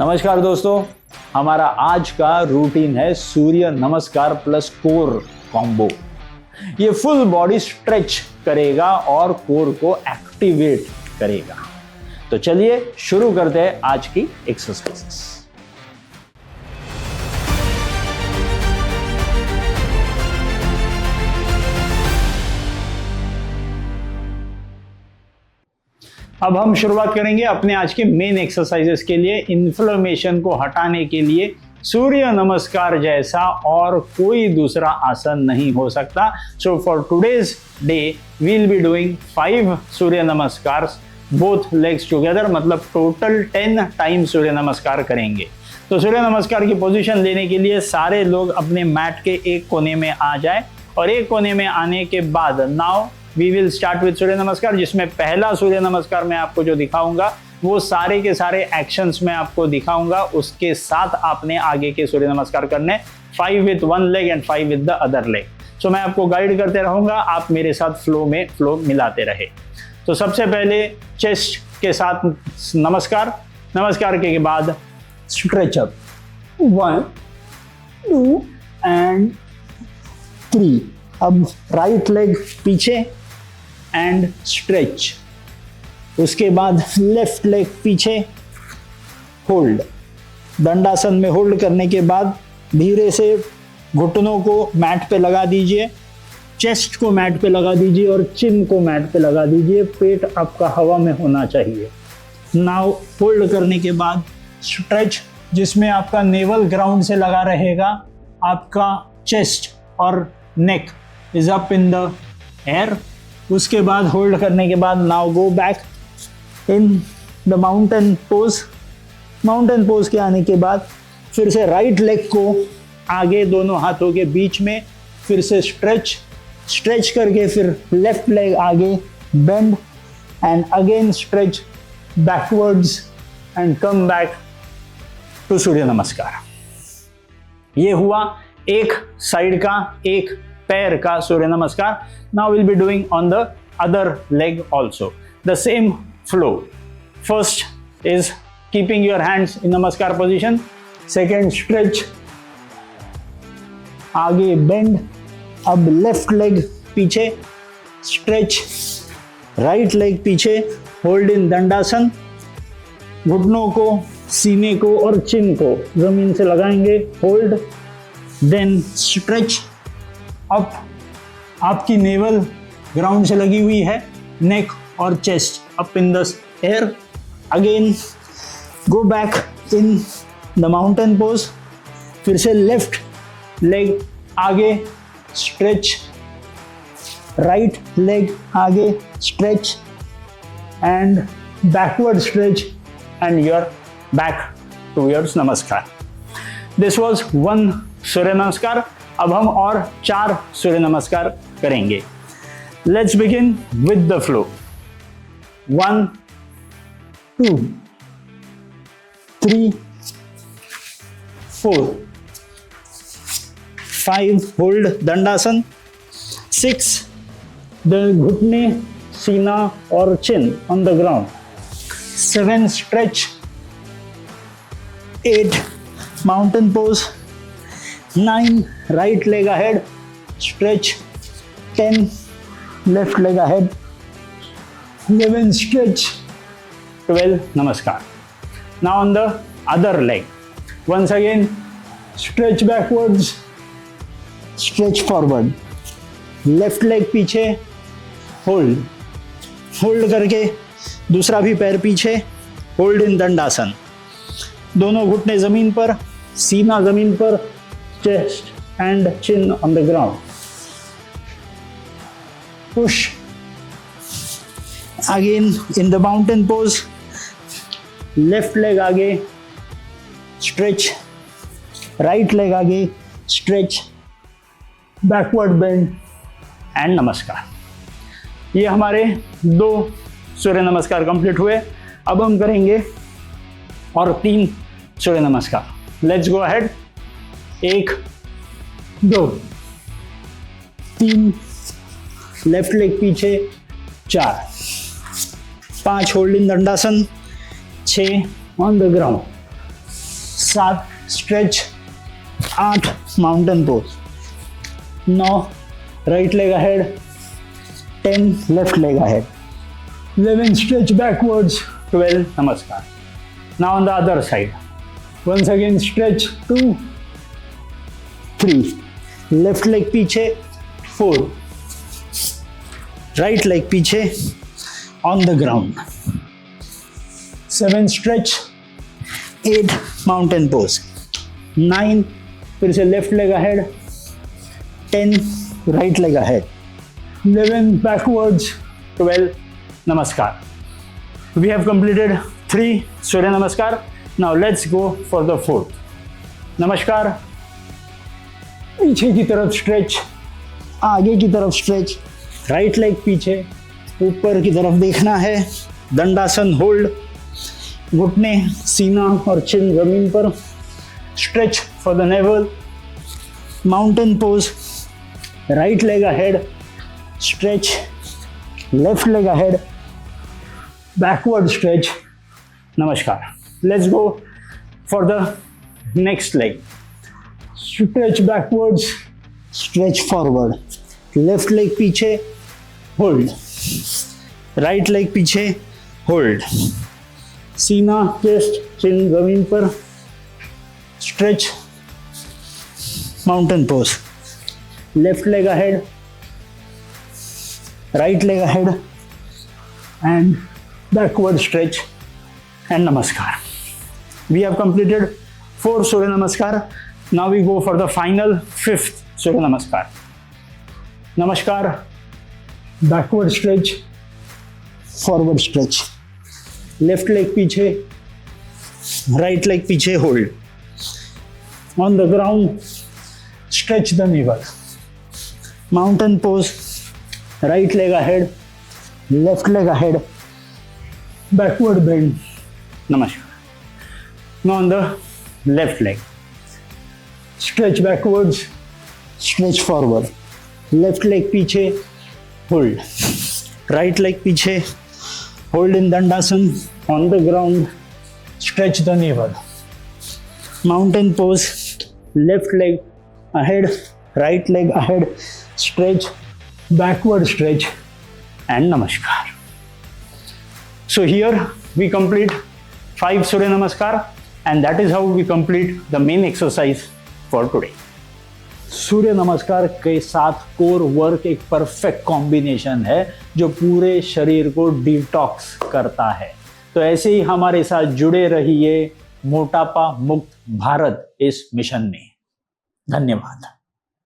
नमस्कार दोस्तों, हमारा आज का रूटीन है सूर्य नमस्कार प्लस कोर कॉम्बो। ये फुल बॉडी स्ट्रेच करेगा और कोर को एक्टिवेट करेगा। तो चलिए शुरू करते हैं आज की एक्सरसाइजेस। अब हम शुरुआत करेंगे अपने आज के मेन एक्सरसाइजेस के लिए। इन्फ्लेमेशन को हटाने के लिए सूर्य नमस्कार जैसा और कोई दूसरा आसन नहीं हो सकता। So for today's day we will be doing 5 surya namaskar both legs together, मतलब टोटल 10 टाइम सूर्य नमस्कार करेंगे। तो सूर्य नमस्कार की पोजीशन लेने के लिए सारे लोग अपने मैट के एक कोने में आ जाए और एक कोने में आने के बाद now we will start with Surya Namaskar, जिसमें पहला सूर्य नमस्कार मैं आपको जो दिखाऊंगा वो सारे के सारे एक्शंस में आपको दिखाऊंगा। उसके साथ आपने आगे के सूर्य नमस्कार करने 5 with 1 leg and 5 with the other leg. So मैं आपको गाइड करते रहूंगा, आप मेरे साथ फ्लो मिलाते रहे। तो सबसे पहले चेस्ट के साथ नमस्कार के बाद स्ट्रेच अप 1 2 एंड 3। अब राइट लेग पीछे एंड स्ट्रेच, उसके बाद लेफ्ट लेग पीछे होल्ड। दंडासन में होल्ड करने के बाद धीरे से घुटनों को मैट पे लगा दीजिए, चेस्ट को मैट पे लगा दीजिए और चिन को मैट पे लगा दीजिए। पेट आपका हवा में होना चाहिए। नाउ होल्ड करने के बाद स्ट्रेच, जिसमें आपका नेवल ग्राउंड से लगा रहेगा, आपका चेस्ट और neck is up in the air. उसके बाद होल्ड करने के बाद now go back in the mountain pose. Mountain pose के आने के बाद फिर से राइट लेग को आगे दोनों हाथों के बीच में, फिर से स्ट्रेच करके फिर लेफ्ट लेग आगे bend and again stretch backwards and come back to Surya Namaskar. ये हुआ एक साइड का, एक पैर का सूर्य नमस्कार। Now will be doing on the other leg also the same flow. First is keeping your hands in नमस्कार पोजिशन, सेकेंड स्ट्रेच, आगे बेंड। अब लेफ्ट लेग पीछे स्ट्रेच, राइट लेग पीछे होल्ड इन दंडासन। घुटनों को, सीने को और चिन को जमीन से लगाएंगे, होल्ड, देन स्ट्रेच अप। आपकी नेवल ग्राउंड से लगी हुई है, नेक और chest up in the air. Again go back in the mountain pose, फिर से लेफ्ट लेग आगे स्ट्रेच, राइट लेग आगे stretch and backward stretch and your back towards नमस्कार। दिस वाज 1 सूर्य नमस्कार। अब हम और 4 सूर्य नमस्कार करेंगे। Let's begin with the flow. 1 2 3 4 5 hold Dandasana, 6 the घुटने, सीना और chin on the ground, 7 stretch, 8 mountain pose, 9 right leg ahead stretch, 10 left leg ahead, 11 stretch, 12 namaskar. Now on the other leg, once again stretch backwards, stretch forward, left leg पीछे, hold करके दूसरा भी पैर पीछे, hold in दंडासन। दोनों घुटने जमीन पर, सीना जमीन पर, chest and chin on the ground. Push. Again in the mountain pose, left leg आगे stretch, right leg आगे stretch, backward bend and नमस्कार। ये हमारे 2 सूर्य नमस्कार कंप्लीट हुए। अब हम करेंगे और 3 सूर्य नमस्कार। Let's go ahead. 1 2 3 left leg पीछे, 4 5 hold in Dandasana, 6 on the ground, 7 stretch, 8 mountain pose, 9 right leg ahead, 10 left leg ahead, 11 stretch backwards, 12 namaskar. Now on the other side, once again stretch 2, 3, left leg पीछे 4, right leg पीछे on the ground, 7 stretch, 8 mountain pose, 9 फिर से left leg ahead, 10 right leg ahead, 11 backwards, 12 namaskar. We have completed 3 Surya Namaskar. Now let's go for the 4th. नमस्कार, पीछे की तरफ stretch, आगे की तरफ स्ट्रेच, राइट लेग पीछे, ऊपर की तरफ देखना है, दंडासन होल्ड, घुटने, सीना और चिन जमीन पर, stretch for the naval, mountain pose, right leg ahead, stretch, left leg ahead, backward stretch, namaskar. Let's go for the next leg. Stretch backwards, stretch forward, left leg पीछे, hold, right leg पीछे, hold, सीना, chest, chin जमीन पर, stretch, mountain pose, left leg ahead, right leg ahead, and backward stretch and namaskar. We have completed 4 Surya Namaskar. Now we go for the final 5th Surya Namaskar. Namaskar, backward stretch, forward stretch, left leg पीछे, right leg पीछे, hold. On the ground, stretch the navel. Mountain pose, right leg ahead, left leg ahead, backward bend, namaskar. Now on the left leg, stretch backwards, stretch forward, left leg पीछे, hold, right leg पीछे, hold in Dandasan, on the ground, stretch the navel, mountain pose, left leg ahead, right leg ahead, stretch, backward stretch and namaskar. So here we complete 5 Surya Namaskar, and that is how we complete the main exercise for today. सूर्य नमस्कार के साथ core work एक perfect combination है जो पूरे शरीर को detox करता है। तो ऐसे ही हमारे साथ जुड़े रहिए मोटापा मुक्त भारत इस मिशन में। धन्यवाद।